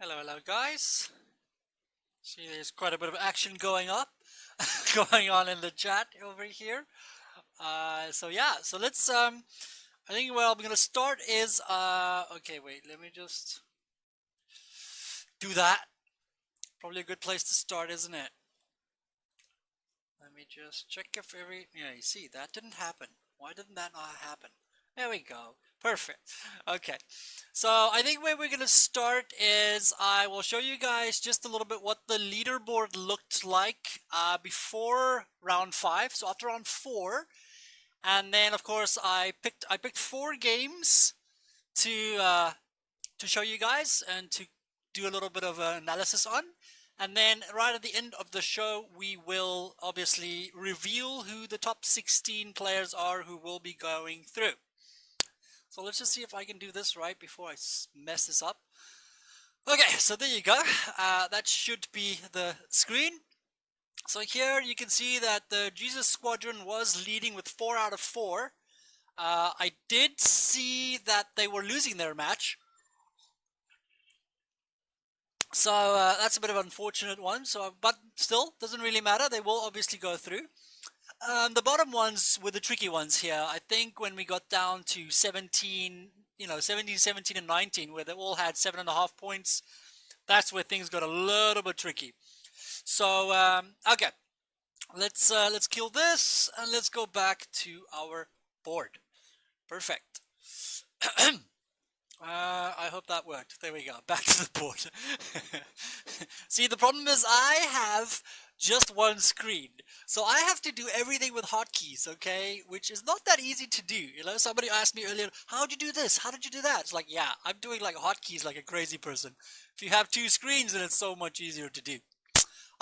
Hello, hello, guys. See, there's quite a bit of action going up, going on in the chat over here. So yeah, so let's. I think where I'm gonna start is. Okay, wait. Let me just do that. Probably a good place to start, isn't it? Let me just check if every. Yeah, you see, that didn't happen. Why didn't that not happen? There we go. Perfect. Okay. So I think where we're going to start is I will show you guys just a little bit what the leaderboard looked like before round 5. So after round 4, and then of course I picked 4 games to show you guys and to do a little bit of analysis on. And then right at the end of the show, we will obviously reveal who the top 16 players are who will be going through. So let's just see if I can do this right before I mess this up. Okay, so there you go. That should be the screen. So here you can see that the Jesus Squadron was leading with 4 out of 4. I did see that they were losing their match. So that's a bit of an unfortunate one. So, but still, doesn't really matter. They will obviously go through. The bottom ones were the tricky ones here. I think when we got down to 17, 17, and 19, where they all had 7.5 points, that's where things got a little bit tricky. So, okay, let's kill this and let's go back to our board. Perfect. I hope that worked. There we go. Back to the board. See, the problem is I have just one screen. So I have to do everything with hotkeys, okay? Which is not that easy to do. You know, somebody asked me earlier, how did you do this? How did you do that? It's like, yeah, I'm doing like hotkeys like a crazy person. If you have 2 screens, then it's so much easier to do.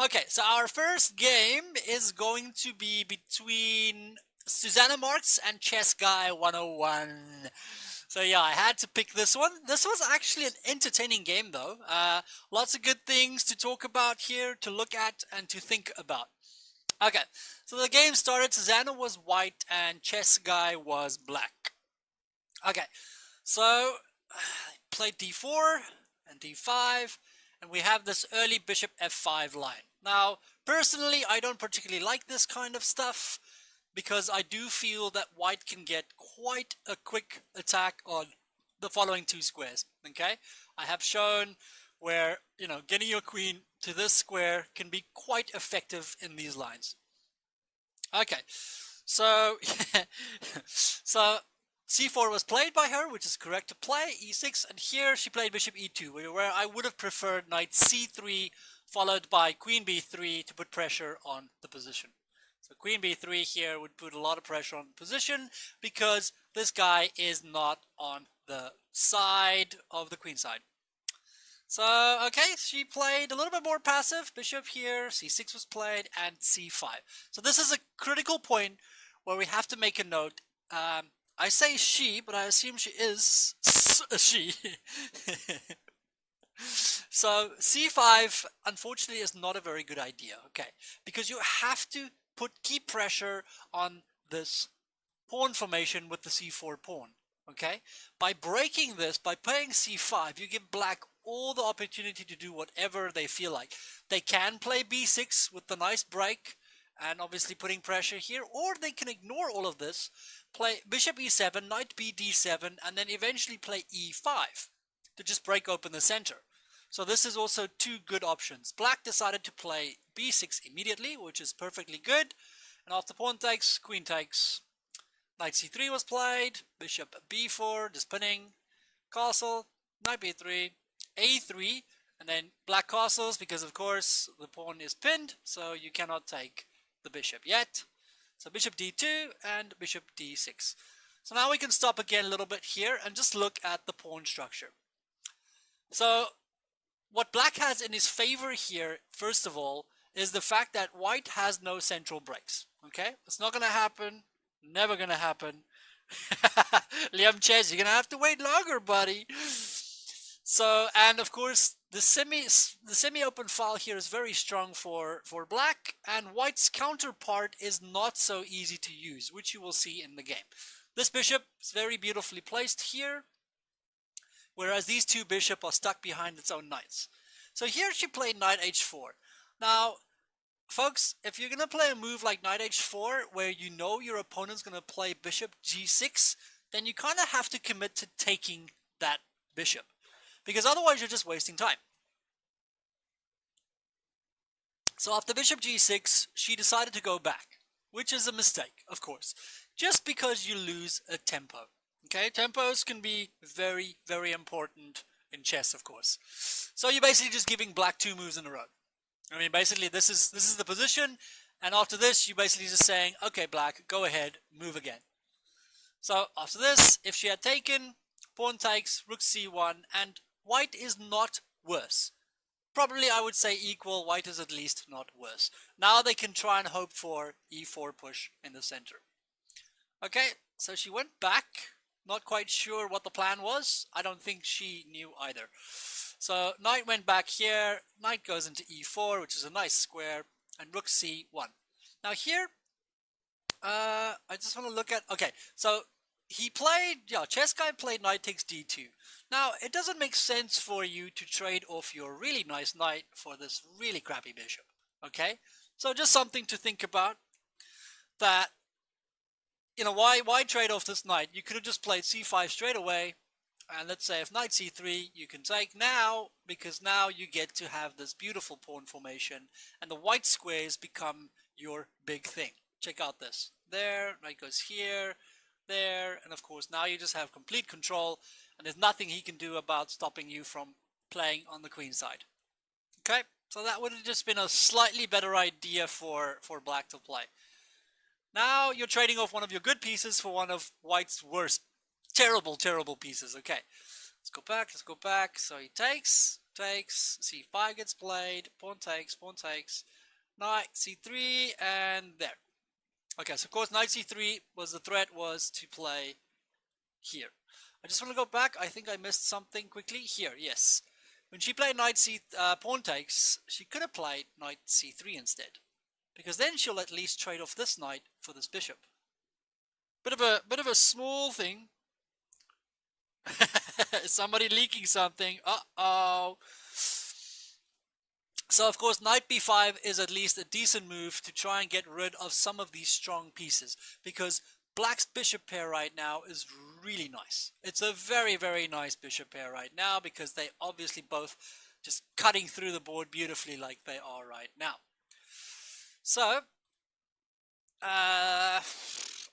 Okay, so our first game is going to be between Susanna Marks and Chess Guy 101. So yeah, I had to pick this one. This was actually an entertaining game though. Lots of good things to talk about here, to look at, and to think about. Okay, so the game started. Susanna was white and Chess Guy was black. Okay, so played d4 and d5, and we have this early bishop f5 line. Now, personally, I don't particularly like this kind of stuff because I do feel that white can get quite a quick attack on the following 2 squares. Okay, I have shown where getting your queen to this square can be quite effective in these lines. Okay, so so c4 was played by her, which is correct to play, e6, and here she played bishop e2, where I would have preferred knight c3 followed by queen b3 to put pressure on the position. So queen b3 here would put a lot of pressure on the position because this guy is not on the side of the queen side. So, okay, she played a little bit more passive. Bishop here, c6 was played, and c5. So this is a critical point where we have to make a note. I say she, but I assume she is a she. So c5, unfortunately, is not a very good idea, okay? Because you have to keep pressure on this pawn formation with the c4 pawn, okay? By breaking this, by playing c5, you give black all the opportunity to do whatever they feel like. They can play b6 with the nice break and obviously putting pressure here, or they can ignore all of this, play bishop e7, knight b d7, and then eventually play e5 to just break open the center. So this is also 2 good options. Black decided to play b6 immediately, which is perfectly good. And after pawn takes, queen takes, knight c3 was played, bishop b4, just pinning, castle, knight b3, a3, and then black castles because of course the pawn is pinned, so you cannot take the bishop yet. So bishop d2 and bishop d6. So now we can stop again a little bit here and just look at the pawn structure. So what black has in his favor here, first of all, is the fact that white has no central breaks. Okay, it's not gonna happen. Never gonna happen. Liam Chess, you're gonna have to wait longer, buddy. So, and of course, the semi-open file here is very strong for black, and white's counterpart is not so easy to use, which you will see in the game. This bishop is very beautifully placed here. whereas these two bishops are stuck behind its own knights. So here she played knight h4. Now, folks, if you're going to play a move like knight h4, where you know your opponent's going to play bishop g6, then you kind of have to commit to taking that bishop, because otherwise you're just wasting time. So after bishop g6, she decided to go back, which is a mistake, of course, just because you lose a tempo. Okay, tempos can be very, very important in chess, of course. So you're basically just giving black two moves in a row. I mean, basically, this is the position, and after this, you're basically just saying, okay, black, go ahead, move again. So after this, if she had taken, pawn takes, rook c1, and white is not worse. Probably I would say equal, white is at least not worse. Now they can try and hope for e4 push in the center. Okay, so she went back, not quite sure what the plan was. I don't think she knew either. So knight went back here, knight goes into e4, which is a nice square, and rook c1. Now here, I just want to look at, okay, so he played, chess guy played knight takes d2. Now, it doesn't make sense for you to trade off your really nice knight for this really crappy bishop, okay? So just something to think about, that, why trade off this knight? You could have just played c5 straight away, and let's say if knight c3, you can take now, because now you get to have this beautiful pawn formation, and the white squares become your big thing. Check out this. There, knight goes here, there, and of course now you just have complete control, and there's nothing he can do about stopping you from playing on the queen side. Okay, so that would have just been a slightly better idea for black to play. Now you're trading off one of your good pieces for one of white's worst, terrible pieces. Okay, let's go back. So he takes, c5 gets played, pawn takes, knight c3, and there. Okay, so of course knight c3 was the threat, was to play here. I just want to go back. I think I missed something quickly. Here, yes. When she played pawn takes, she could have played knight c3 instead, because then she'll at least trade off this knight for this bishop. Bit of a small thing. Is somebody leaking something? Uh-oh. So of course knight b5 is at least a decent move to try and get rid of some of these strong pieces, because black's bishop pair right now is really nice. It's a very, very nice bishop pair right now, because they obviously both just cutting through the board beautifully like they are right now. So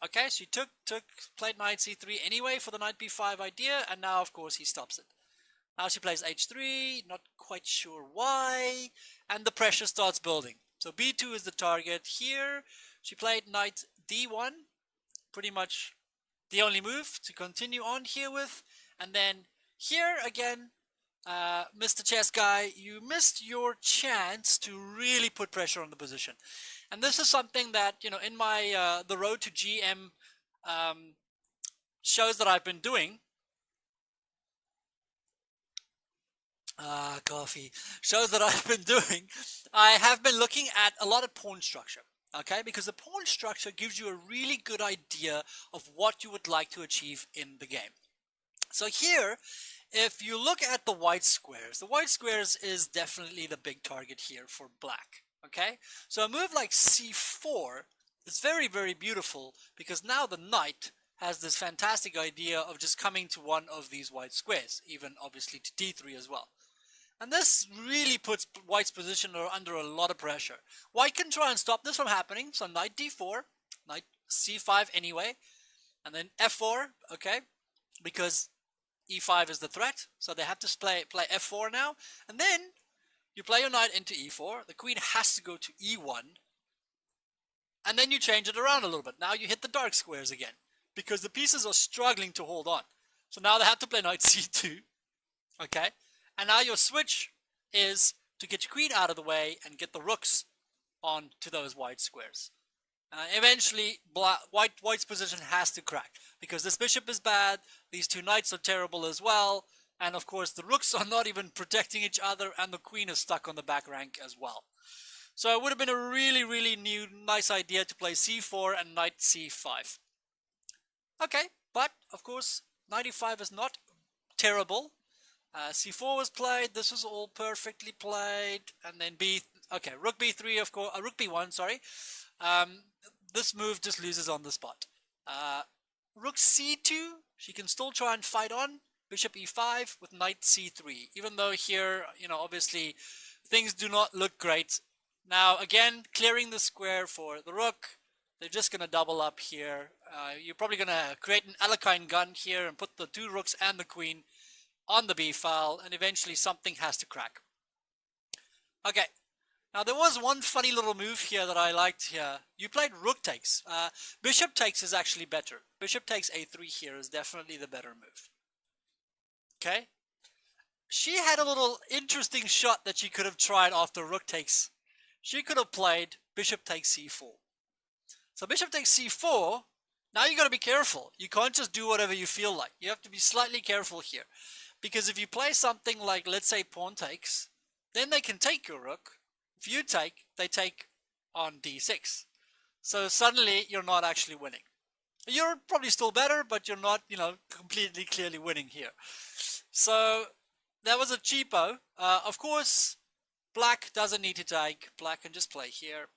okay, she played knight c3 anyway for the knight b5 idea, and now of course he stops it. Now she plays h3, not quite sure why, and the pressure starts building. So b2 is the target. Here she played knight d1, pretty much the only move to continue on here with. And then here again, Mr. Chess Guy, you missed your chance to really put pressure on the position. And this is something that, in my the Road to GM shows that I've been doing, coffee, shows that I've been doing, I have been looking at a lot of pawn structure, okay? Because the pawn structure gives you a really good idea of what you would like to achieve in the game. So here, if you look at the white squares is definitely the big target here for black, okay? So a move like c4 is very, very beautiful, because now the knight has this fantastic idea of just coming to one of these white squares, even obviously to d3 as well. And this really puts white's position under a lot of pressure. White can try and stop this from happening. So knight d4, knight c5 anyway, and then f4, okay, because e5 is the threat. So they have to play f4 now. And then you play your knight into e4. The queen has to go to e1. And then you change it around a little bit. Now you hit the dark squares again, because the pieces are struggling to hold on. So now they have to play knight c2, okay? And now your switch is to get your queen out of the way and get the rooks on to those white squares. Eventually, white's position has to crack, because this bishop is bad, these two knights are terrible as well, and of course the rooks are not even protecting each other, and the queen is stuck on the back rank as well. So it would have been a really, really nice idea to play c4 and knight c5. Okay, but of course knight e5 is not terrible. C4 was played. This was all perfectly played. And then okay, rook B3, of course, rook B1, sorry. Um, this move just loses on the spot. Rook C2, she can still try and fight on. Bishop E5 with knight C3. Even though here, obviously things do not look great. Now, again, clearing the square for the rook. They're just going to double up here. You're probably going to create an Alekhine gun here and put the two rooks and the queen on the B file, and eventually something has to crack. Okay, now there was one funny little move here that I liked here. You played rook takes. Bishop takes is actually better. Bishop takes A3 here is definitely the better move. Okay? She had a little interesting shot that she could have tried after rook takes. She could have played bishop takes C4. So bishop takes C4, now you got to be careful. You can't just do whatever you feel like. You have to be slightly careful here. Because if you play something like, let's say, pawn takes, then they can take your rook. If you take, they take on D6. So suddenly, you're not actually winning. You're probably still better, but you're not, completely clearly winning here. So that was a cheapo. Of course, black doesn't need to take. Black can just play here.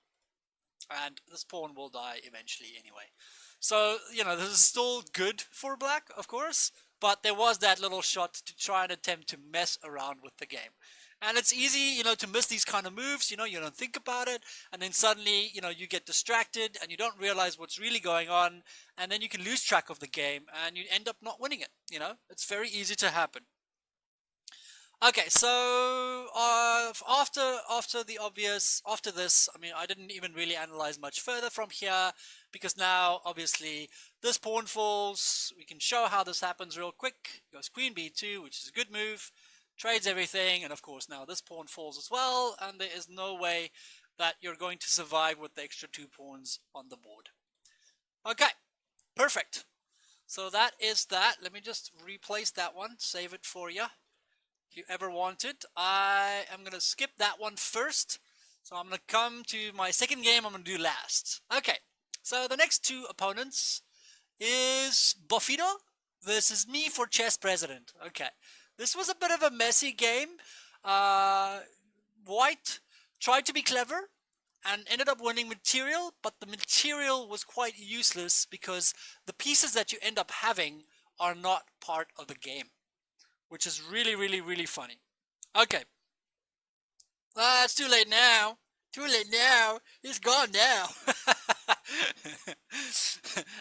And this pawn will die eventually anyway. So, this is still good for black, of course. But there was that little shot to try and attempt to mess around with the game. And it's easy, to miss these kind of moves. You don't think about it. And then suddenly, you get distracted and you don't realize what's really going on. And then you can lose track of the game and you end up not winning it. It's very easy to happen. Okay, so after this, I mean, I didn't even really analyze much further from here because now, obviously, this pawn falls. We can show how this happens real quick. Goes queen b2, which is a good move, trades everything, and of course now this pawn falls as well, and there is no way that you're going to survive with the extra 2 pawns on the board. Okay, perfect. So that is that. Let me just replace that one, save it for you. If you ever want it, I am going to skip that one first. So I'm going to come to my second game I'm going to do last. Okay, so the next 2 opponents is Bofido versus me for chess president. Okay, this was a bit of a messy game. White tried to be clever and ended up winning material, but the material was quite useless because the pieces that you end up having are not part of the game, which is really, really, really funny. Okay. It's too late now. Too late now. It's gone now.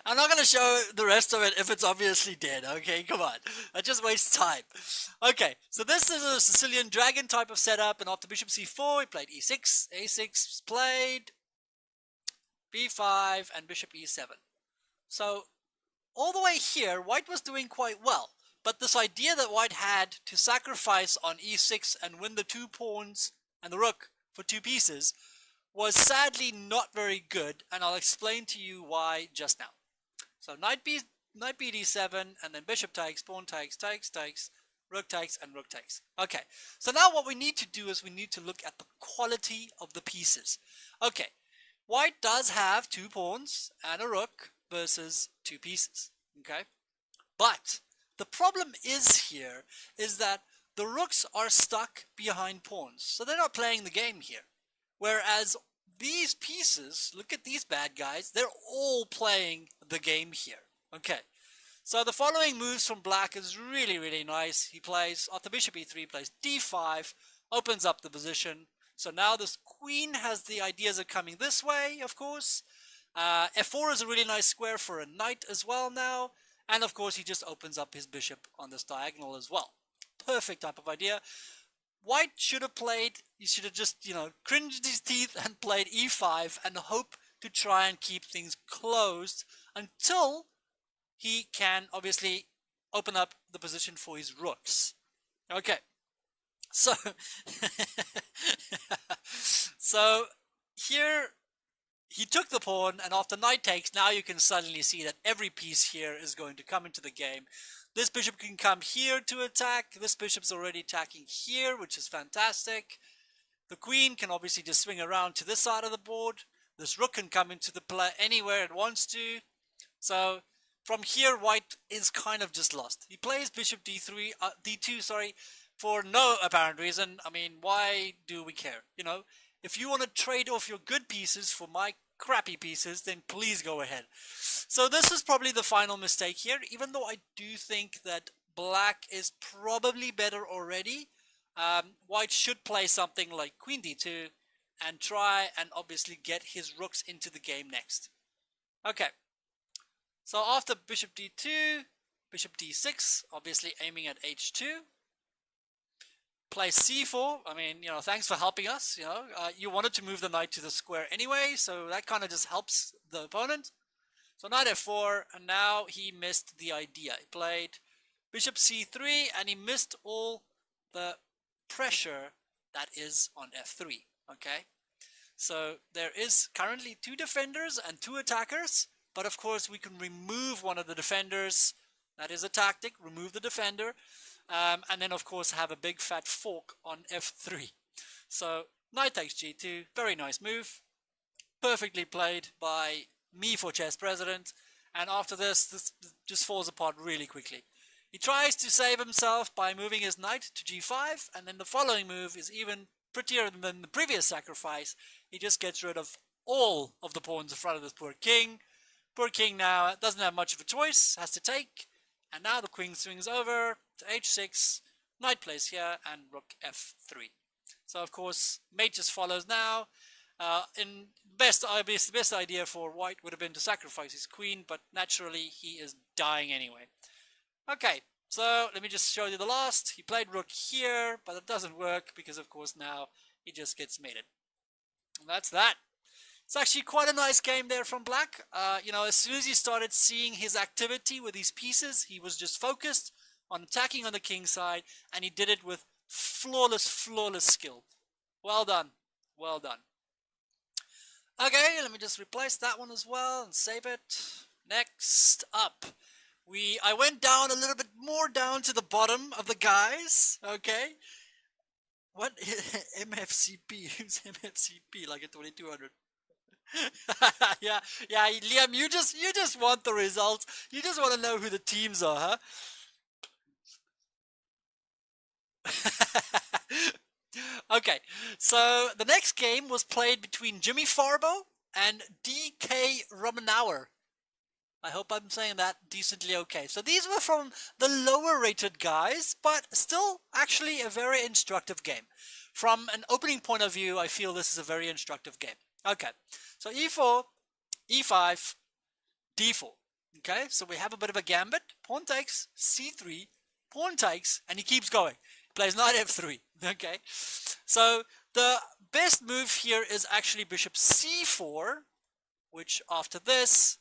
I'm not going to show the rest of it if it's obviously dead. Okay, come on. I just waste time. Okay, so this is a Sicilian dragon type of setup, and after bishop c4, he played e6. a6 played, b5, and bishop e7. So, all the way here, white was doing quite well. But this idea that white had to sacrifice on e6 and win the 2 pawns and the rook for 2 pieces was sadly not very good, and I'll explain to you why just now. So knight b d7, and then bishop takes, pawn takes, rook takes, and rook takes. Okay, so now what we need to do is we need to look at the quality of the pieces. Okay, white does have 2 pawns and a rook versus 2 pieces. Okay, but the problem is that the rooks are stuck behind pawns, so they're not playing the game here. Whereas these pieces, look at these bad guys, they're all playing the game here. Okay, so the following moves from black is really, really nice. He plays, after bishop e3, plays d5, opens up the position. So now this queen has the ideas of coming this way, of course. f4 is a really nice square for a knight as well now. And of course, he just opens up his bishop on this diagonal as well. Perfect type of idea. White should have played, he should have just, cringed his teeth and played e5 and hope to try and keep things closed until he can obviously open up the position for his rooks. Okay, so, so here he took the pawn, and after knight takes, now you can suddenly see that every piece here is going to come into the game. This bishop can come here to attack. This bishop's already attacking here, which is fantastic. The queen can obviously just swing around to this side of the board. This rook can come into the play anywhere it wants to. So from here, white is kind of just lost. He plays bishop d2, for no apparent reason. I mean, why do we care? You know, if you want to trade off your good pieces for my crappy pieces, then please go ahead. So this is probably the final mistake here, even though I do think that black is probably better already. White should play something like queen d2 and try and obviously get his rooks into the game next. Okay, so after bishop d2, bishop d6, obviously aiming at h2. Play c4. I mean, you know, thanks for helping us. You know, you wanted to move the knight to the square anyway, so that kind of just helps the opponent. So knight f4, and now he missed the idea. He played bishop c3, and he missed all the pressure that is on f3. Okay, so there is currently 2 defenders and 2 attackers, but of course we can remove one of the defenders. That is a tactic, remove the defender, and then of course have a big fat fork on f3. So knight takes g2, very nice move, perfectly played by me for chess president, and after this just falls apart really quickly. He tries to save himself by moving his knight to g5, and then the following move is even prettier than the previous sacrifice. He just gets rid of all of the pawns in front of this poor king. Poor king now doesn't have much of a choice, has to take, and now the queen swings over to h6, knight plays here, and rook f3. So of course, mate just follows now. In the best idea for white would have been to sacrifice his queen, but naturally he is dying anyway. Okay, so let me just show you the last. He played rook here, but it doesn't work because of course now he just gets mated. And that's that. It's actually quite a nice game there from black. You know, as soon as he started seeing his activity with these pieces, he was just focused on attacking on the king side, and he did it with flawless skill. Well done. Well done. Okay, let me just replace that one as well and save it. Next up, I went down a little bit more down to the bottom of the guys. Okay, what MFCP? Who's MFCP? Like a 2200. yeah, Liam, you just want the results. You just want to know who the teams are, huh? Okay, so the next game was played between Jimmy Farbo and DK Romanauer. I hope I'm saying that decently okay. So these were from the lower rated guys, but still actually a very instructive game. From an opening point of view, I feel this is a very instructive game. Okay, so e4, e5, d4. Okay, so we have a bit of a gambit. Pawn takes, c3, pawn takes, and he keeps going. Plays knight f3. Okay, so the best move here is actually bishop c4, which after this,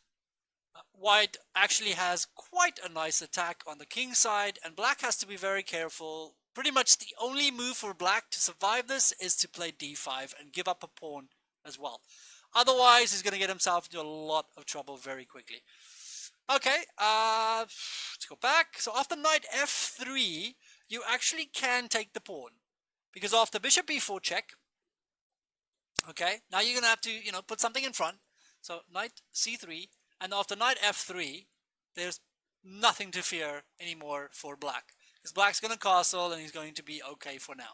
white actually has quite a nice attack on the king side, and black has to be very careful. Pretty much the only move for black to survive this is to play d5 and give up a pawn as well. Otherwise, he's going to get himself into a lot of trouble very quickly. Okay, let's go back. So after knight f3, you actually can take the pawn, because after bishop b4 check, okay, now you're going to have to, you know, put something in front. So knight c3, and after knight f3, there's nothing to fear anymore for black, because black's going to castle and he's going to be okay for now.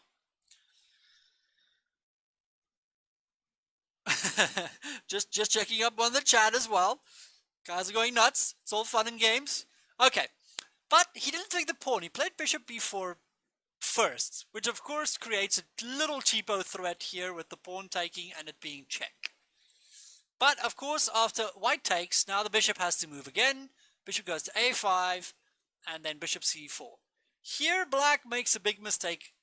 just checking up on the chat as well. Guys are going nuts. It's all fun and games. Okay, but he didn't take the pawn. He played bishop b4 first, which of course creates a little cheapo threat here with the pawn taking and it being check. But of course, after white takes, now the bishop has to move again. Bishop goes to a5, and then bishop c4. Here, black makes a big mistake.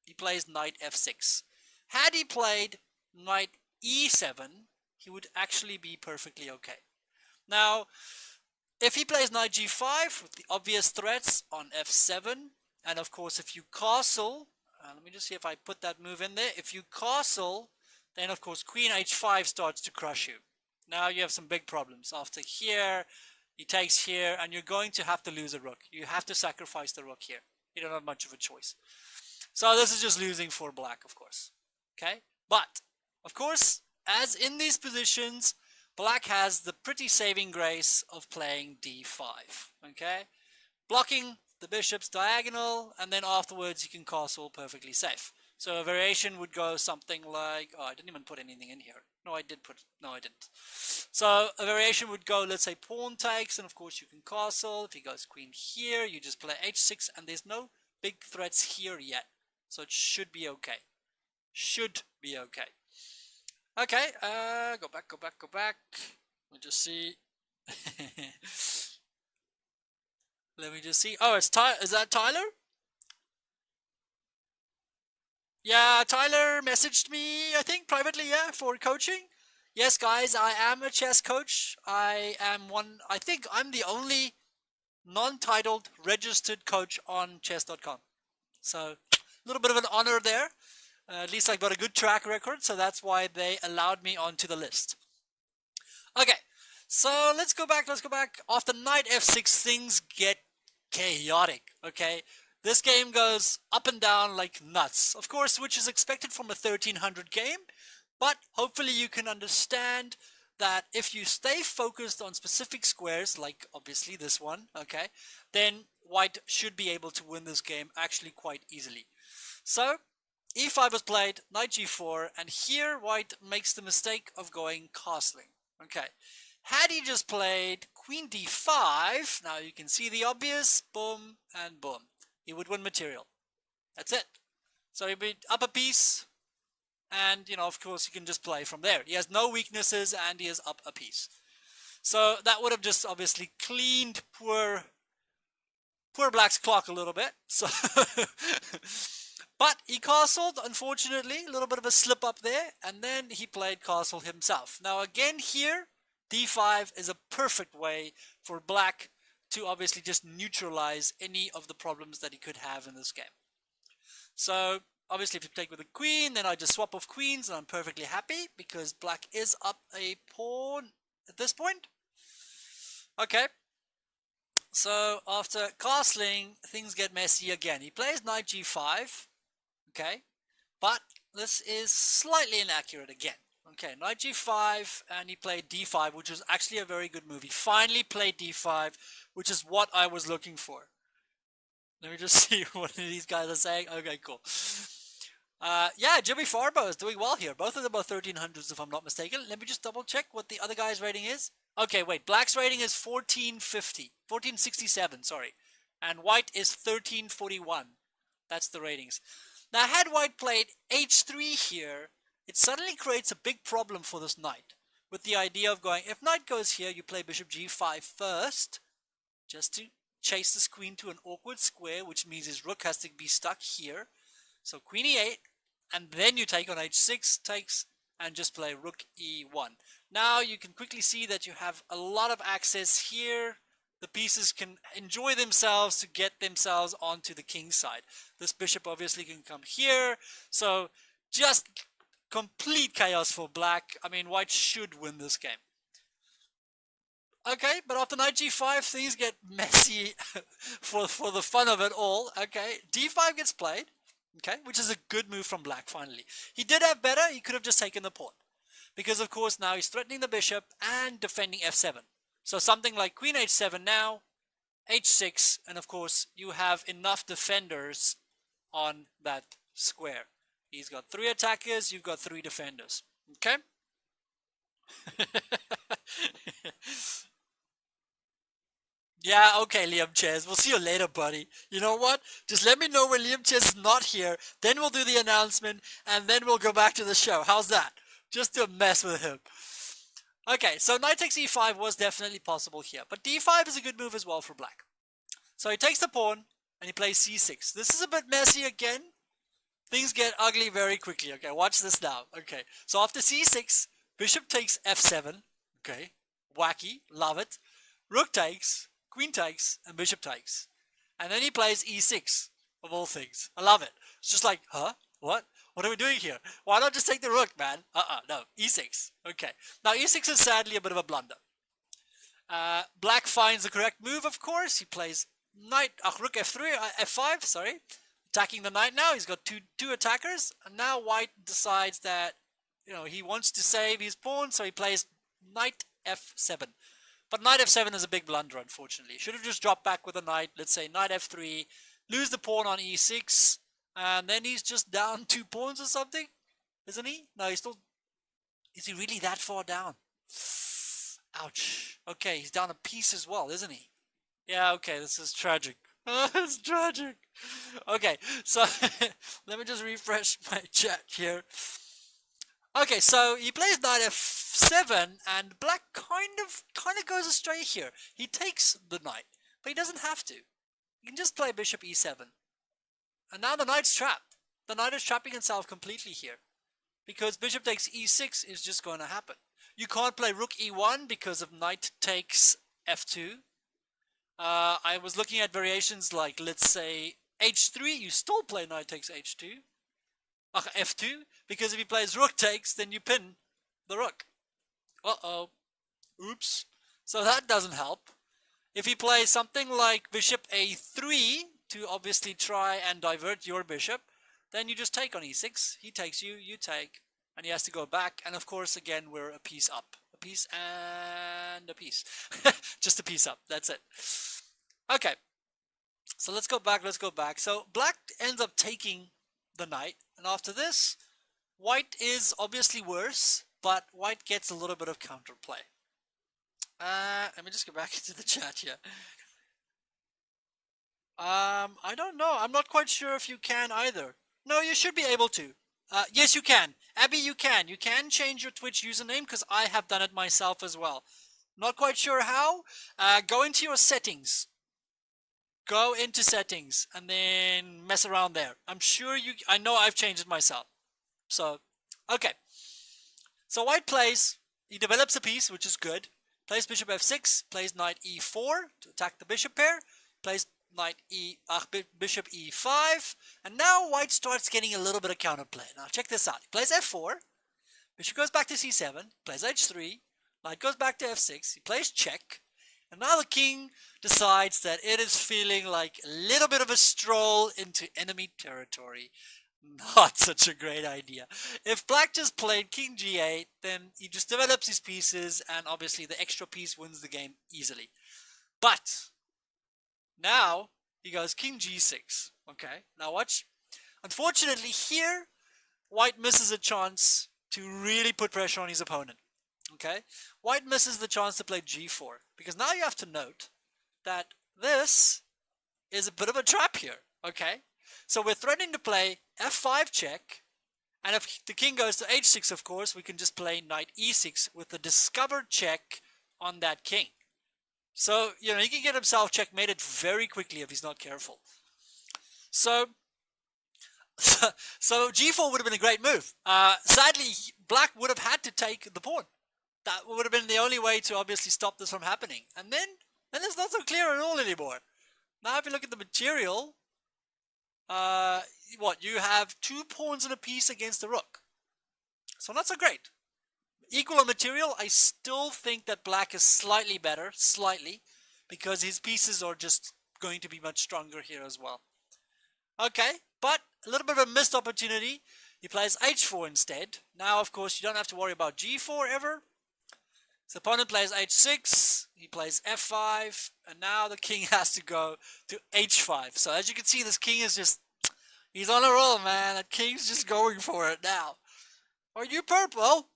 He plays knight f6. Had he played knight e7, he would actually be perfectly okay. Now, if he plays knight g5 with the obvious threats on f7, and of course if you castle, let me just see if I put that move in there. If you castle, then of course queen h5 starts to crush you. Now you have some big problems. After here, he takes here, and you're going to have to lose a rook. You have to sacrifice the rook here. You don't have much of a choice. So this is just losing for black, of course. Okay? But, of course, as in these positions, black has the pretty saving grace of playing d5. Okay? Blocking the bishop's diagonal, and then afterwards you can castle perfectly safe. So a variation would go something like, oh, I didn't even put anything in here. No, I didn't. So a variation would go, let's say pawn takes, and of course you can castle. If he goes queen here, you just play h6, and there's no big threats here yet. So it should be okay. Should be okay. Okay, go back. We'll just see. Let me just see. Oh, it's is that Tyler? Yeah, Tyler messaged me, I think, privately, yeah, for coaching. Yes, guys, I am a chess coach. I think I'm the only non-titled registered coach on chess.com. So, a little bit of an honor there. At least I got a good track record, so that's why they allowed me onto the list. Okay, so let's go back. After knight f6, things get chaotic, okay? This game goes up and down like nuts. Of course, which is expected from a 1300 game, but hopefully you can understand that if you stay focused on specific squares, like obviously this one, okay, then white should be able to win this game actually quite easily. So, e5 was played, knight g4, and here white makes the mistake of going castling. Okay, had he just played queen d5, now you can see the obvious, boom and boom. He would win material. That's it. So he'd be up a piece, and, of course, he can just play from there. He has no weaknesses, and he is up a piece. So that would have just obviously cleaned poor Black's clock a little bit. So, but he castled, unfortunately, a little bit of a slip up there, and then he played castle himself. Now again here, d5 is a perfect way for Black to obviously just neutralize any of the problems that he could have in this game. So obviously if you take with a queen, then I just swap off queens and I'm perfectly happy because Black is up a pawn at this point. Okay, so after castling, things get messy again. He plays knight g5, okay, but this is slightly inaccurate again. Okay, knight g5, and he played d5, which is actually a very good move. He finally played d5, which is what I was looking for. Let me just see what these guys are saying. Okay, cool. Yeah, Jimmy Farbo is doing well here. Both of them are 1300s, if I'm not mistaken. Let me just double check what the other guy's rating is. Okay, wait. Black's rating is 1450. 1467, sorry. And white is 1341. That's the ratings. Now, had white played h3 here, it suddenly creates a big problem for this knight. With the idea of going, if knight goes here, you play bishop g5 first, just to chase this queen to an awkward square, which means his rook has to be stuck here. So queen e8, and then you take on h6, takes, and just play rook e1. Now you can quickly see that you have a lot of access here. The pieces can enjoy themselves to get themselves onto the king's side. This bishop obviously can come here. So just complete chaos for Black. I mean, white should win this game. Okay, but after knight g5, things get messy for the fun of it all. Okay, d5 gets played, okay, which is a good move from Black, finally. He did have better. He could have just taken the pawn. Because, of course, now he's threatening the bishop and defending f7. So something like queen h7 now, h6, and, of course, you have enough defenders on that square. He's got 3 attackers, you've got 3 defenders. Okay? Yeah, okay, Liam Chess. We'll see you later, buddy. You know what? Just let me know when Liam Chess is not here. Then we'll do the announcement, and then we'll go back to the show. How's that? Just to mess with him. Okay, so knight takes e5 was definitely possible here. But d5 is a good move as well for Black. So he takes the pawn, and he plays c6. This is a bit messy again. Things get ugly very quickly. Okay, watch this now. Okay, so after c6, bishop takes f7. Okay, wacky, love it. Rook takes, queen takes, and bishop takes. And then he plays e6, of all things. I love it. It's just like, huh? What? What are we doing here? Why not just take the rook, man? No, e6. Okay. Now, e6 is sadly a bit of a blunder. Black finds the correct move, of course. He plays rook f3, f5, sorry. Attacking the knight now. He's got two attackers. And now white decides that, he wants to save his pawn, so he plays knight f7. But knight f7 is a big blunder, unfortunately. Should have just dropped back with a knight. Let's say knight f3, lose the pawn on e6, and then he's just down 2 pawns or something, isn't he? No, he's still... Is he really that far down? Ouch. Okay, he's down a piece as well, isn't he? Yeah, okay, this is tragic. It's tragic. Okay, so let me just refresh my chat here. Okay, so he plays knight f7, and black kind of goes astray here. He takes the knight, but he doesn't have to. He can just play bishop e7. And now the knight's trapped. The knight is trapping himself completely here, because bishop takes e6 is just going to happen. You can't play rook e1 because of knight takes f2. I was looking at variations like, let's say, h3, you still play knight takes h2. F2, because if he plays rook takes, then you pin the rook. Uh-oh. Oops. So that doesn't help. If he plays something like bishop a3 to obviously try and divert your bishop, then you just take on e6. He takes you, you take, and he has to go back. And of course, again, we're a piece up. A piece and a piece. Just a piece up. That's it. Okay. So let's go back. So black ends up taking the knight, and after this, white is obviously worse, but white gets a little bit of counterplay. Let me just go back into the chat here. I don't know. I'm not quite sure if you can either. No, you should be able to. Yes, you can. Abby, you can. You can change your Twitch username, because I have done it myself as well. Not quite sure how. Go into your settings. Go into settings and then mess around there. I'm sure you... I know I've changed it myself. So, okay. So white plays. He develops a piece, which is good. Plays bishop f6. Plays knight e4 to attack the bishop pair. Plays bishop e5. And now white starts getting a little bit of counterplay. Now check this out. He plays f4. Bishop goes back to c7. Plays h3. Knight goes back to f6. He plays check. And now the king decides that it is feeling like a little bit of a stroll into enemy territory. Not such a great idea. If black just played king g8, then he just develops his pieces, and obviously the extra piece wins the game easily. But now he goes king g6. Okay, now watch. Unfortunately here, white misses a chance to really put pressure on his opponent. Okay, white misses the chance to play g4, because now you have to note that this is a bit of a trap here. Okay, so we're threatening to play f5 check, and if the king goes to h6, of course, we can just play knight e6 with the discovered check on that king. So, you know, he can get himself checkmated very quickly if he's not careful. So g4 would have been a great move. Sadly, black would have had to take the pawn. That would have been the only way to obviously stop this from happening. And then it's not so clear at all anymore. Now if you look at the material, what, you have 2 pawns and a piece against the rook. So not so great. Equal on material, I still think that black is slightly better, slightly, because his pieces are just going to be much stronger here as well. Okay, but a little bit of a missed opportunity. He plays h4 instead. Now, of course, you don't have to worry about g4 ever. His opponent plays h6, he plays f5, and now the king has to go to h5. So as you can see, this king is just, he's on a roll, man. That king's just going for it now. Are you purple?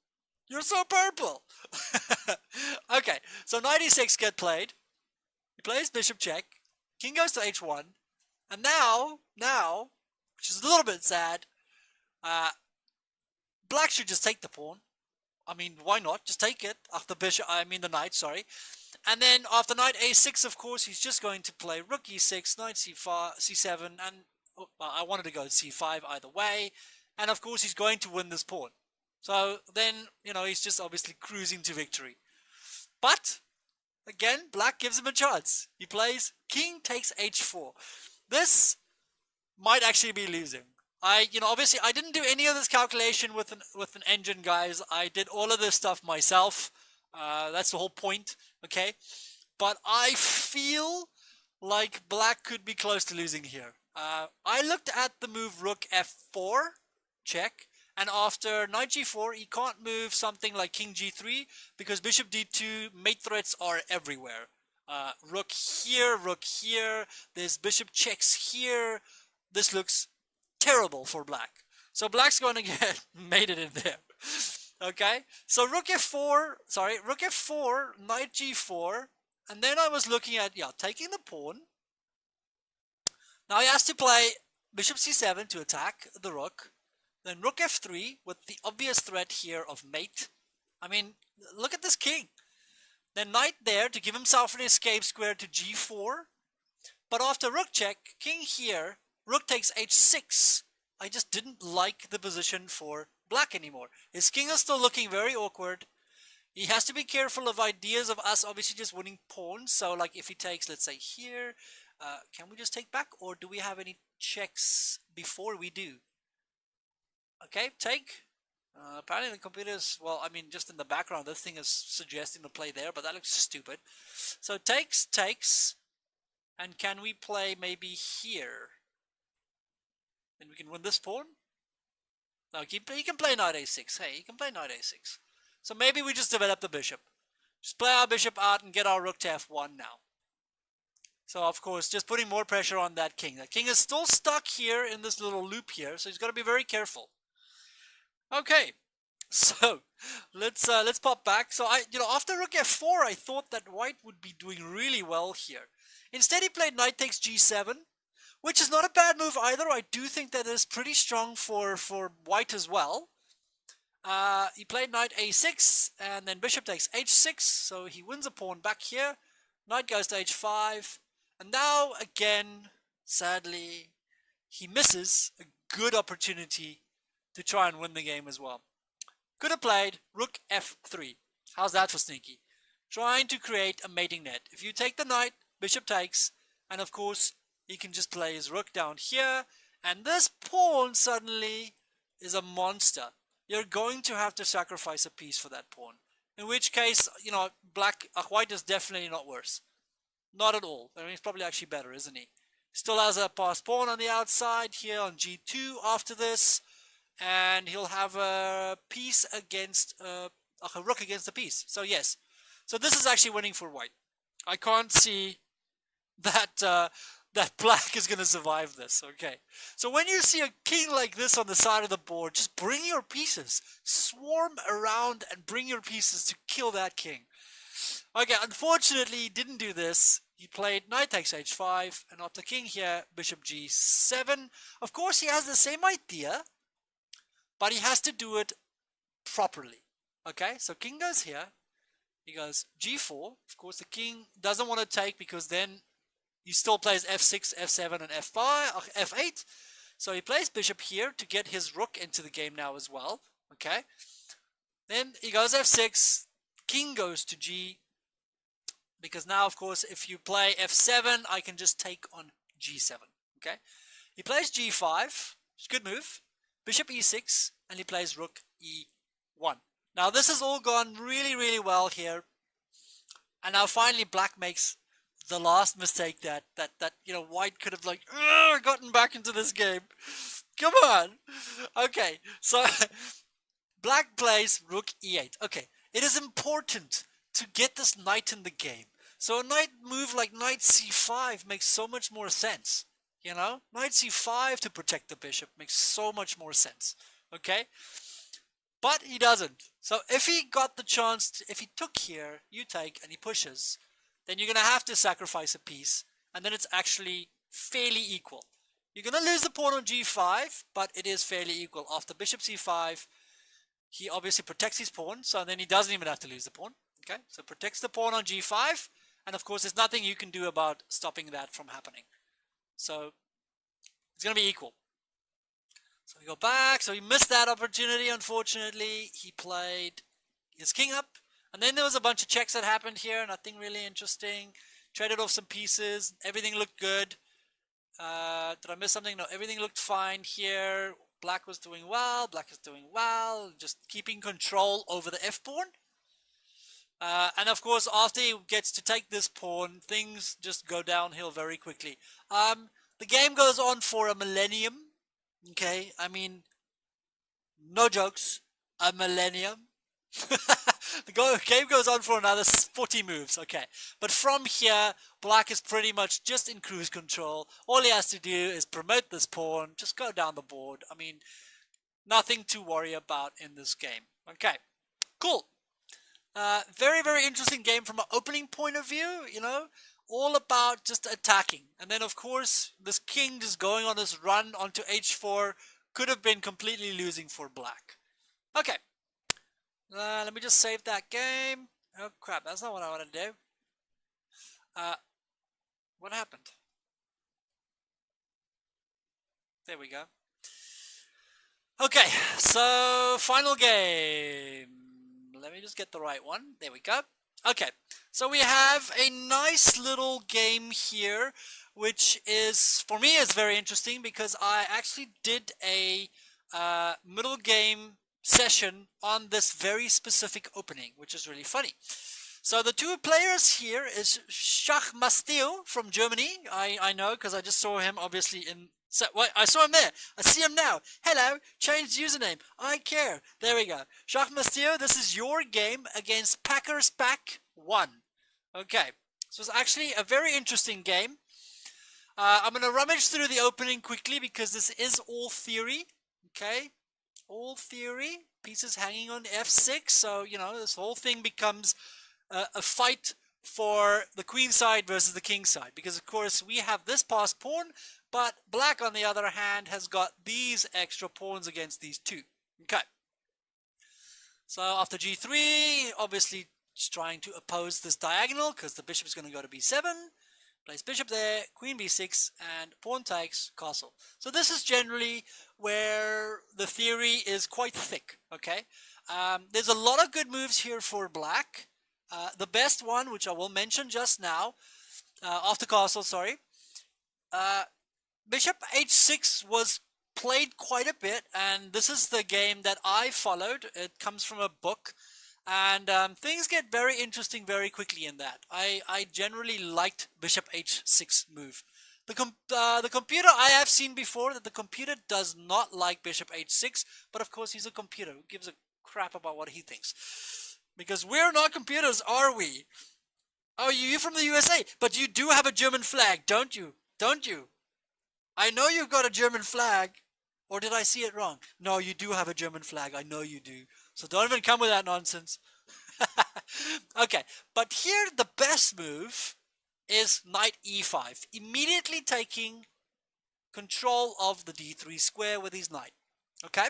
You're so purple. Okay, so knight e6 get played. He plays bishop check. King goes to h1. And now, which is a little bit sad, black should just take the pawn. I mean, why not? Just take it. After bishop, the knight, sorry. And then after knight a6, of course, he's just going to play rook e6, knight c5, c7, and I wanted to go c5 either way. And of course, he's going to win this pawn. So then, you know, he's just obviously cruising to victory. But again, black gives him a chance. He plays king takes h4. This might actually be losing. Obviously I didn't do any of this calculation with an engine, guys. I did all of this stuff myself. That's the whole point, okay? But I feel like black could be close to losing here. I looked at the move rook f4, check, And after knight g4, he can't move something like king g3 because bishop d2 mate threats are everywhere. Rook here, there's bishop checks here. This looks terrible for black. So black's going to get mated in there. Okay, so rook f4, knight g4, and then I was looking at, taking the pawn. Now he has to play bishop c7 to attack the rook. Then rook f3 with the obvious threat here of mate. I mean, look at this king. Then knight there to give himself an escape square to g4. But after rook check, king here, rook takes h6. I just didn't like the position for black anymore. His king is still looking very awkward. He has to be careful of ideas of us obviously just winning pawns. So like if he takes, let's say here, can we just take back, or do we have any checks before we do? Okay, take. Apparently the computer's, well, I mean, just in the background, this thing is suggesting to play there, but that looks stupid. So takes, and can we play maybe here? Then we can win this pawn. No, he can play knight a6. Hey, he can play knight a6. So maybe we just develop the bishop. Just play our bishop out and get our rook to f1 now. So, of course, just putting more pressure on that king. That king is still stuck here in this little loop here, so he's got to be very careful. Okay, so let's pop back. So after rook f4, I thought that white would be doing really well here. Instead, he played knight takes g7, which is not a bad move either. I do think that is pretty strong for white as well. He played knight a6, and then bishop takes h6, so he wins a pawn back here. Knight goes to h5, and now again, sadly, he misses a good opportunity to try and win the game as well. Could have played rook f3. How's that for sneaky? Trying to create a mating net. If you take the knight, bishop takes, and of course, he can just play his rook down here, and this pawn suddenly is a monster. You're going to have to sacrifice a piece for that pawn. In which case, white is definitely not worse. Not at all. I mean, he's probably actually better, isn't he? Still has a passed pawn on the outside here on g2 after this. And he'll have a piece against, a rook against a piece. So yes. So this is actually winning for white. I can't see that that black is going to survive this. Okay. So when you see a king like this on the side of the board, just bring your pieces. Swarm around and bring your pieces to kill that king. Okay, unfortunately, he didn't do this. He played knight takes h5, and after king here, bishop g7. Of course, he has the same idea, but he has to do it properly. Okay, so king goes here. He goes g4. Of course, the king doesn't want to take because then he still plays f6, f7, and f5, f8. So he plays bishop here to get his rook into the game now as well. Okay. Then he goes f6. King goes to g. Because now, of course, if you play f7, I can just take on g7. Okay. He plays g5. It's a good move. Bishop e6. And he plays rook e1. Now, this has all gone really, really well here. And now finally black makes the last mistake that white could have gotten back into this game. Come on. Okay, so black plays rook e8. Okay, it is important to get this knight in the game. So a knight move like knight c5 makes so much more sense. Knight c5 to protect the bishop makes so much more sense. Okay? But he doesn't. So if he got the chance, if he took here, you take, and he pushes, then you're going to have to sacrifice a piece, and then it's actually fairly equal. You're going to lose the pawn on g5, but it is fairly equal. After bishop c5, he obviously protects his pawn, so then he doesn't even have to lose the pawn. Okay, so protects the pawn on g5, and of course there's nothing you can do about stopping that from happening. So it's going to be equal. So we go back. So he missed that opportunity, unfortunately. He played his king up. And then there was a bunch of checks that happened here. Nothing really interesting. Traded off some pieces. Everything looked good. Did I miss something? No, everything looked fine here. Black was doing well. Black is doing well. Just keeping control over the f-pawn. And of course, after he gets to take this pawn, things just go downhill very quickly. The game goes on for a millennium. Okay, I mean, no jokes, a millennium. The game goes on for another 40 moves, okay. But from here, black is pretty much just in cruise control. All he has to do is promote this pawn, just go down the board. I mean, nothing to worry about in this game. Okay, cool. Very, very interesting game from an opening point of view, you know, all about just attacking. And then, of course, this king just going on this run onto h4 could have been completely losing for black. Okay, let me just save that game. Oh crap, that's not what I want to do. What happened? There we go. Okay, so final game. Let me just get the right one. There we go. Okay, so we have a nice little game here, which is, for me, is very interesting because I actually did a middle game session on this very specific opening, which is really funny. So the two players here is Schachmasteau from Germany. I know because I just saw him obviously in. So wait, I saw him there. I see him now. Hello, changed username. I care. There we go. Schachmasteau, this is your game against Packers Pack 1. Okay, so it's actually a very interesting game. I'm going to rummage through the opening quickly because this is all theory. Okay, all theory. Pieces hanging on f6. So, you know, this whole thing becomes a fight for the queen side versus the king side. Because, of course, we have this passed pawn. But black, on the other hand, has got these extra pawns against these two. Okay. So after g3, obviously just trying to oppose this diagonal because the bishop is going to go to b7. Place bishop there, queen b6, and pawn takes, castle. So this is generally where the theory is quite thick, okay? There's a lot of good moves here for black. The best one, which I will mention just now, after castle, sorry, Bishop h6 was played quite a bit, and this is the game that I followed. It comes from a book, and things get very interesting very quickly in that. I generally liked Bishop h6 move. The computer, I have seen before that the computer does not like Bishop h6, but of course he's a computer. Who gives a crap about what he thinks? Because we're not computers, are we? Oh, you're from the USA, but you do have a German flag, don't you? Don't you? I know you've got a German flag. Or did I see it wrong? No, you do have a German flag. I know you do. So don't even come with that nonsense. Okay, but here the best move is knight e5. Immediately taking control of the d3 square with his knight. Okay?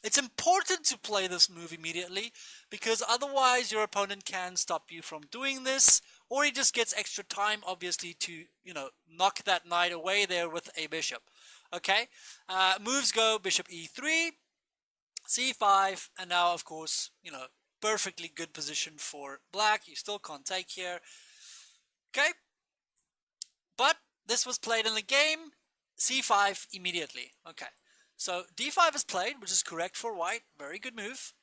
It's important to play this move immediately because otherwise your opponent can stop you from doing this, or he just gets extra time, obviously, to, you know, knock that knight away there with a bishop. Okay, moves go bishop e3, c5, and now, of course, you know, perfectly good position for black. You still can't take here. Okay, but this was played in the game, c5 immediately. Okay. So d5 is played, which is correct for white. Very good move.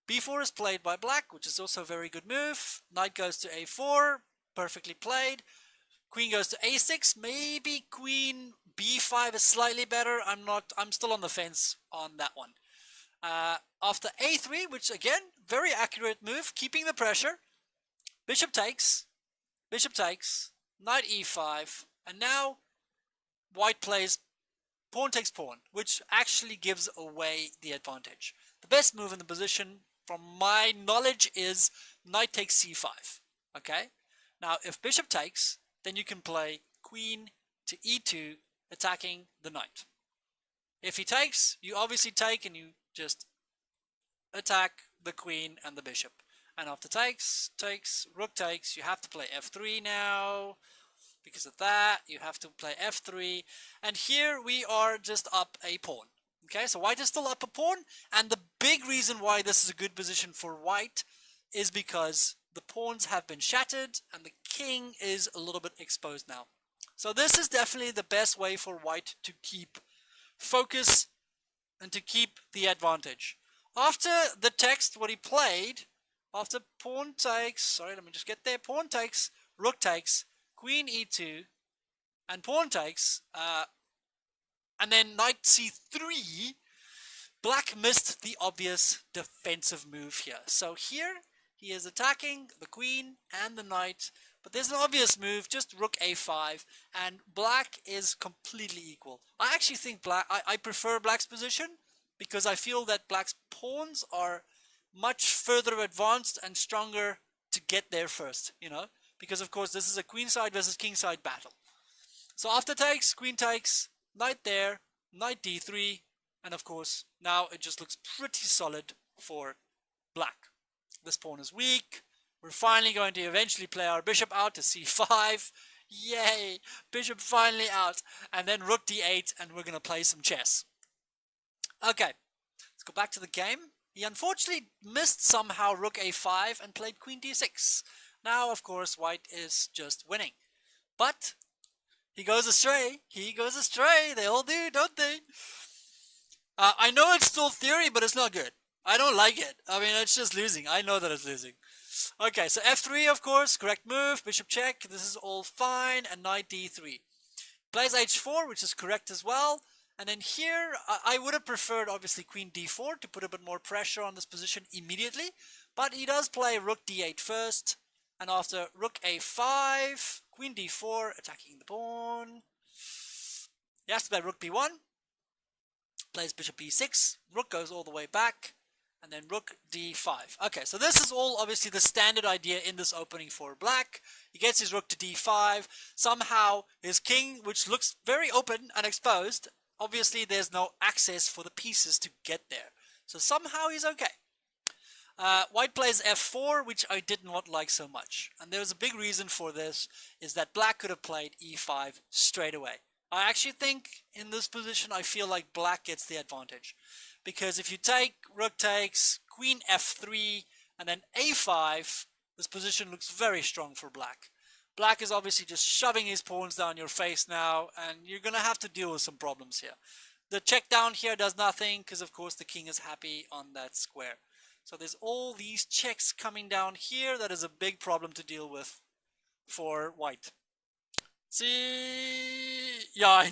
b4 is played by black, which is also a very good move. Knight goes to a4, perfectly played. Queen goes to a6. Maybe queen b5 is slightly better. I'm still on the fence on that one. After a3, which again, very accurate move, keeping the pressure. Bishop takes, knight e5, and now white plays pawn takes pawn, which actually gives away the advantage. The best move in the position, from my knowledge, is knight takes c5. Okay? Now, if bishop takes, then you can play queen to e2, attacking the knight. If he takes, you obviously take and you just attack the queen and the bishop. And after takes, rook takes, you have to play f3 now. Because of that, you have to play f3. And here we are just up a pawn. Okay, so white is still up a pawn. And the big reason why this is a good position for white is because the pawns have been shattered and the king is a little bit exposed now. So this is definitely the best way for white to keep focus and to keep the advantage. After the text, what he played, after pawn takes, sorry, let me just get there, pawn takes, rook takes, queen e2, and pawn takes, and then knight c3, Black missed the obvious defensive move here. So here he is attacking the queen and the knight, but there's an obvious move, just rook a5, and black is completely equal. I actually think I prefer black's position because I feel that black's pawns are much further advanced and stronger to get there first, you know, because of course this is a queenside versus kingside battle. So after takes, queen takes, knight there, knight d3, and of course now it just looks pretty solid for black. This pawn is weak. We're finally going to eventually play our bishop out to c5. Yay! Bishop finally out. And then rook d8, and we're going to play some chess. Okay, let's go back to the game. He unfortunately missed somehow rook a5 and played queen d6. Now, of course, white is just winning. But he goes astray. He goes astray. They all do, don't they? I know it's still theory, but it's not good. I don't like it. I mean, it's just losing. I know that it's losing. Okay, so f3, of course, correct move, bishop check, this is all fine, and knight d3. Plays h4, which is correct as well. And then here, I would have preferred, obviously, queen d4 to put a bit more pressure on this position immediately. But he does play rook d8 first. And after rook a5, queen d4, attacking the pawn. He has to play rook b1. Plays bishop b6. Rook goes all the way back. And then rook d5. Okay, so this is all obviously the standard idea in this opening for black. He gets his rook to d5. Somehow his king, which looks very open and exposed, obviously there's no access for the pieces to get there. So somehow he's okay. White plays f4, which I did not like so much. And there's a big reason for this, is that black could have played e5 straight away. I actually think in this position I feel like black gets the advantage. Because if you take, rook takes, queen f3, and then a5, this position looks very strong for black. Black is obviously just shoving his pawns down your face now, and you're going to have to deal with some problems here. The check down here does nothing, because of course the king is happy on that square. So there's all these checks coming down here. That is a big problem to deal with for white. See, yeah,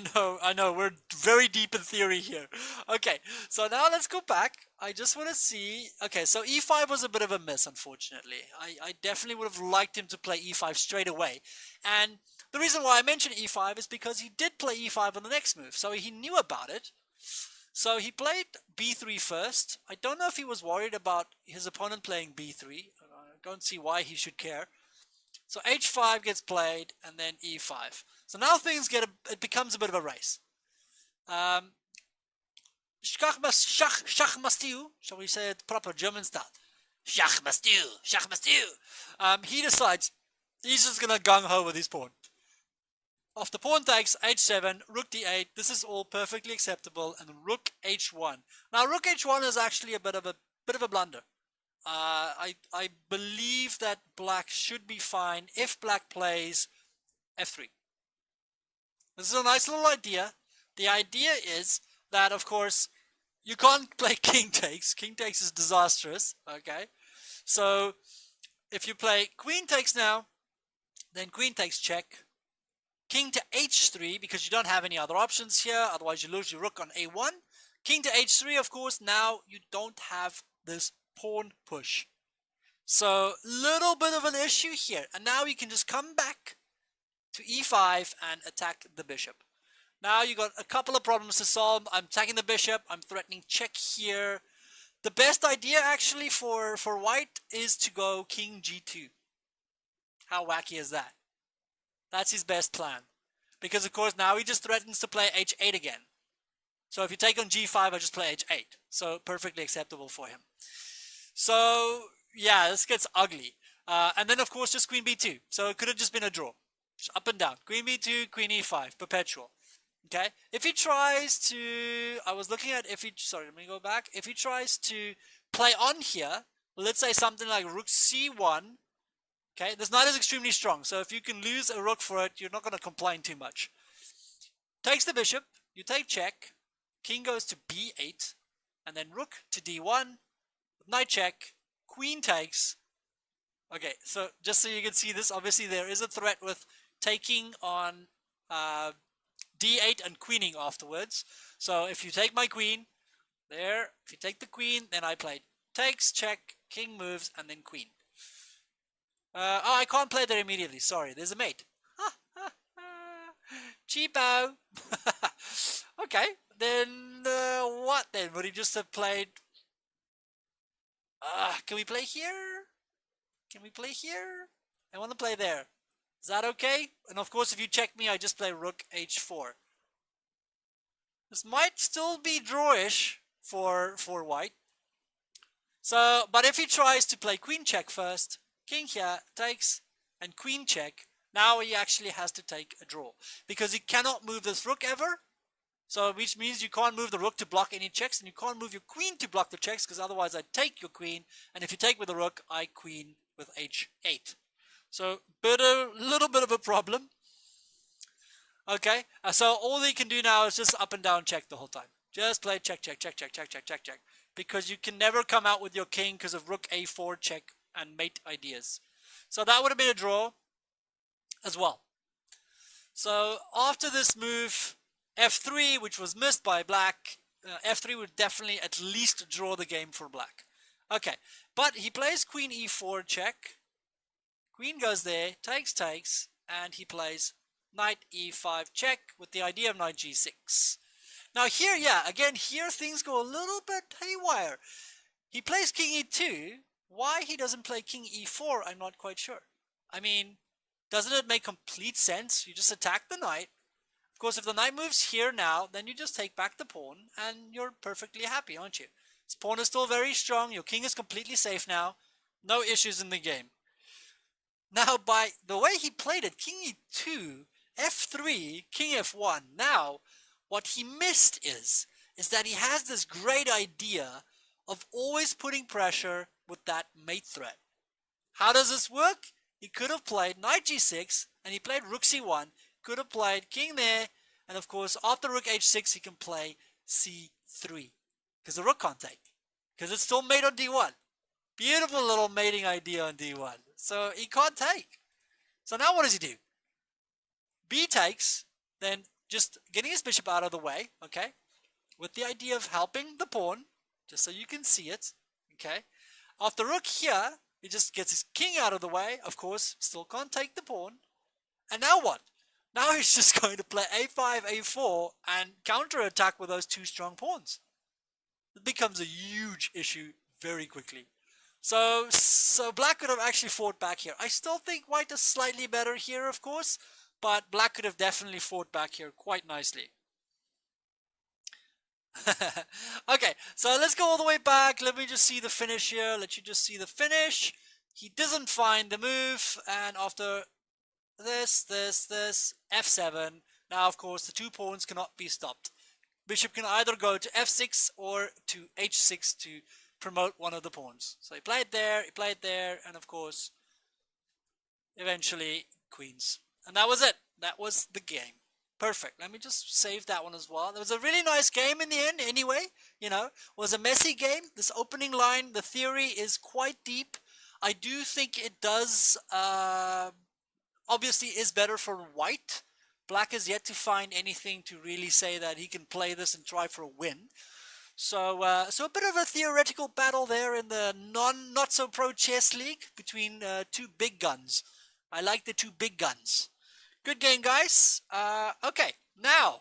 I know, we're very deep in theory here. Okay, so now let's go back. I just want to see, okay, so e5 was a bit of a miss, unfortunately. I definitely would have liked him to play e5 straight away. And the reason why I mentioned e5 is because he did play e5 on the next move, so he knew about it. So he played b3 first. I don't know if he was worried about his opponent playing b3. I don't see why he should care. So h5 gets played, and then e5. So now things it becomes a bit of a race. Schachmastiu, shall we say it proper German style? Schachmastiu. He decides he's just gonna gung ho with his pawn. After pawn takes h7, rook d8. This is all perfectly acceptable, and rook h1. Now rook h1 is actually a bit of a blunder. I believe that black should be fine if black plays f3. This is a nice little idea. The idea is that, of course, you can't play king takes. King takes is disastrous, okay? So if you play queen takes now, then queen takes check. King to h3, because you don't have any other options here, otherwise you lose your rook on a1. King to h3, of course, now you don't have this pawn push. So little bit of an issue here, and now you can just come back to e5 and attack the bishop. Now you got a couple of problems to solve. I'm attacking the bishop, I'm threatening check here. The best idea actually for white is to go king g2. How wacky is that? That's his best plan, because of course now he just threatens to play h8 again. So if you take on g5, I just play h8. So perfectly acceptable for him. So yeah, this gets ugly. And then of course just queen b2. So it could have just been a draw. Just up and down. Queen b2, queen e5, perpetual. Okay. If he tries to, I was looking at sorry, let me go back. If he tries to play on here, let's say something like rook c1. Okay, this knight is extremely strong. So if you can lose a rook for it, you're not going to complain too much. Takes the bishop. You take check. King goes to b8. And then rook to d1. Knight check, queen takes. Okay, so just so you can see this, obviously there is a threat with taking on d8 and queening afterwards. So if you take my queen, There. If you take the queen, then I play takes, check, king moves, and then queen. Oh, I can't play there immediately. Sorry, there's a mate. Cheapo. Okay, then what then? Would he just have played? Can we play here? Can we play here? I want to play there. Is that okay? And of course, if you check me, I just play rook h4. This might still be drawish for white. So, but if he tries to play queen check first, king here takes, and queen check, now he actually has to take a draw because he cannot move this rook ever. So, which means you can't move the rook to block any checks, and you can't move your queen to block the checks because otherwise I take your queen, and if you take with the rook, I queen with h8. So, little bit of a problem. Okay, so all he can do now is just up and down check the whole time. Just play check, check, check, check, check, check, check, check. Because you can never come out with your king because of rook a4 check and mate ideas. So that would have been a draw as well. So after this move, f3, which was missed by black, f3 would definitely at least draw the game for black. Okay, but he plays queen e4 check. Queen goes there, takes, takes, and he plays knight e5 check with the idea of knight g6. Now here, yeah, again, here things go a little bit haywire. He plays king e2. Why he doesn't play king e4, I'm not quite sure. I mean, doesn't it make complete sense? You just attack the knight. Of course, if the knight moves here now, then you just take back the pawn, and you're perfectly happy, aren't you? This pawn is still very strong. Your king is completely safe now. No issues in the game. Now, by the way he played it, king e2, f3, king f1. Now, what he missed is that he has this great idea of always putting pressure with that mate threat. How does this work? He could have played knight g6, and he played rook c1, could have played king there, and of course, after rook h6, he can play c3, because the rook can't take, because it's still mate on d1. Beautiful little mating idea on d1. So he can't take. So now what does he do? B takes, then just getting his bishop out of the way, okay, with the idea of helping the pawn, just so you can see it, okay. After rook here, he just gets his king out of the way, of course, still can't take the pawn. And now what? Now he's just going to play a5, a4, and counterattack with those two strong pawns. It becomes a huge issue very quickly. So black could have actually fought back here. I still think white is slightly better here, of course, but black could have definitely fought back here quite nicely. Okay, so let's go all the way back. Let me just see the finish here. Let you just see the finish. He doesn't find the move, and after this, f7. Now, of course, the two pawns cannot be stopped. Bishop can either go to f6 or to h6 to promote one of the pawns. So he played there, and of course, eventually queens. And that was it. That was the game. Perfect. Let me just save that one as well. It was a really nice game in the end anyway. You know, it was a messy game. This opening line, the theory is quite deep. I do think it does, obviously is better for white. Black has yet to find anything to really say that he can play this and try for a win. So a bit of a theoretical battle there in the not so pro chess league between two big guns. I like the two big guns. Good game, guys. Okay, now,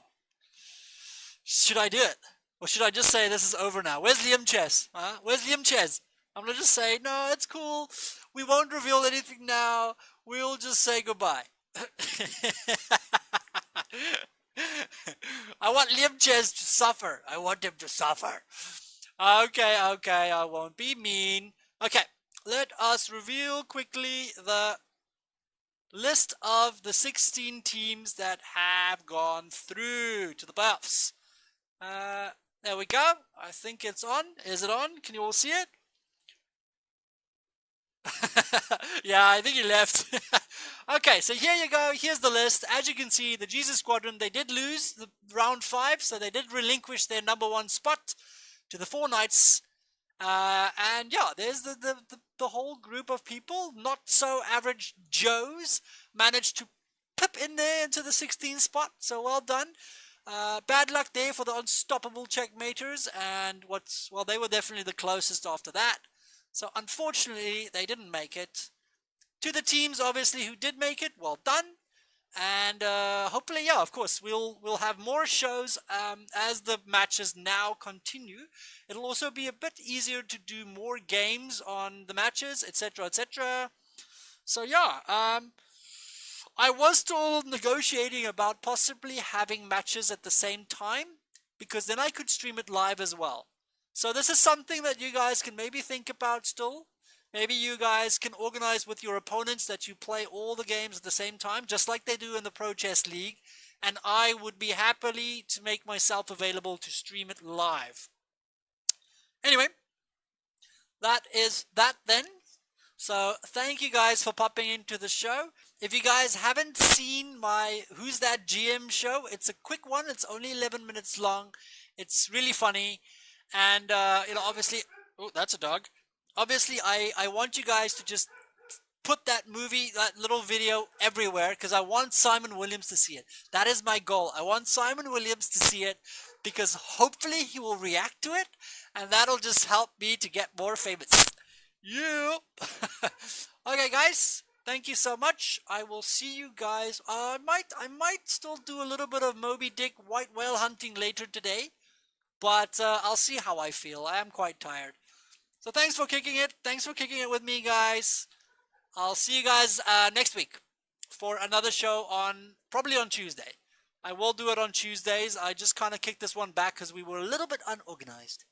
should I do it? Or should I just say this is over now? Where's Liam Chess? Where's Liam Chess? I'm going to just say, no, it's cool. We won't reveal anything now. We'll just say goodbye. I want Liam Chess to suffer. I want him to suffer. Okay, I won't be mean. Okay, let us reveal quickly the list of the 16 teams that have gone through to the playoffs. There we go. I think it's on. Is it on? Can you all see it? Yeah, I think he left. Okay, so here you go. Here's the list. As you can see, the Jesus Squadron, they did lose the round 5, so they did relinquish their number 1 spot to the 4 Knights. And yeah, there's the whole group of people, not so average Joes, managed to pip in there into the 16th spot. So well done. Bad luck there for the unstoppable checkmaters, and well, they were definitely the closest after that. So unfortunately, they didn't make it. To the teams, obviously, who did make it, well done. And hopefully, yeah, of course, we'll have more shows as the matches now continue. It'll also be a bit easier to do more games on the matches, etc., etc. So yeah, I was still negotiating about possibly having matches at the same time, because then I could stream it live as well. So this is something that you guys can maybe think about still. Maybe you guys can organize with your opponents that you play all the games at the same time, just like they do in the Pro Chess League, and I would be happily to make myself available to stream it live. Anyway, that is that then. So thank you guys for popping into the show. If you guys haven't seen my Who's That GM show, it's a quick one. It's only 11 minutes long. It's really funny. And, obviously, oh, that's a dog. Obviously, I want you guys to just put that movie, that little video everywhere, because I want Simon Williams to see it. That is my goal. I want Simon Williams to see it, because hopefully he will react to it, and that'll just help me to get more famous. You. Okay, guys. Thank you so much. I will see you guys. I might still do a little bit of Moby Dick white whale hunting later today, but I'll see how I feel. I am quite tired. So thanks for kicking it. Thanks for kicking it with me, guys. I'll see you guys next week for another show probably on Tuesday. I will do it on Tuesdays. I just kind of kicked this one back because we were a little bit unorganized.